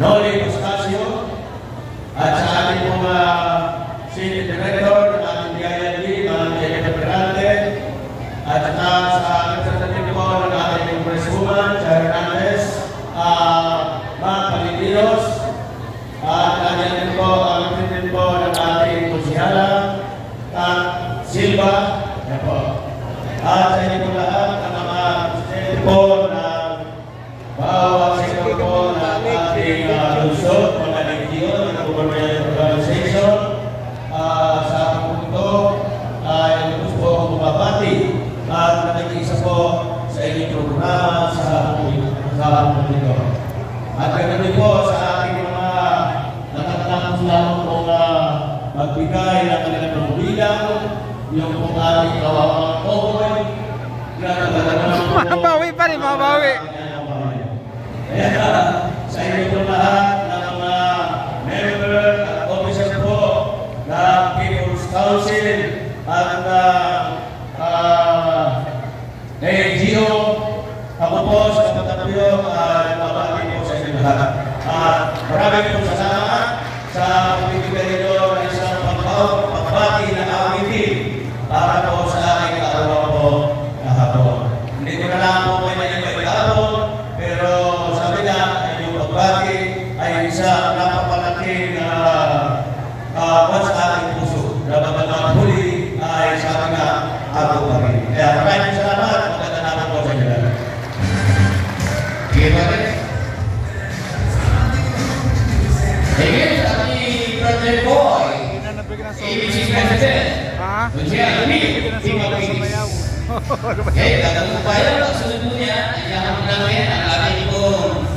Noli Bustasio, at sa ating mga City Director, ng ating DILG, mga Jennifer Perante, at saka sa representative ko ng ating Congresswoman, Chair Hernandez, mga Palidinos, at nandiyan po ang representative ko ng ating Konsihala, Silva, at sa inyo po lahat ang mga representative po ng bawat sektor po ng ating lungsod, mga legion, ng government organization. Sa punto ay gusto po akong bumabati at nakikiisa po sa inyong programa sa hapon nito. At ganoon po sa ating mga natatapos lamang po magbigay ng kanilang pagbilang, yung po ating kawawang Okoy, mabawi pa rin, mabawi. Kaya sa inyo po lahat ng mga member at officer po ng People's Council at NGO, ako po sa Katatapyo ay mabati po sa inyo lahat. Maraming po salamat sa pagbibigay nyo ng isang pagbati na awitin para po sa aking kaarawan po kahapon. Hindi ko na lang po may nalibay kahapon, pero sabi na yung pagbati ay isa napapalaking sa aking puso. Dapat ang huli ay sabi na ako pa rin. Kaya maraming salamat. Magandang naman po sa inyo. Again, sa ating President Boy, ABC President, Kuya Lee, okay, gagawin pa yun. Ang sunod mo niya, ayahan mo namin ang ating pong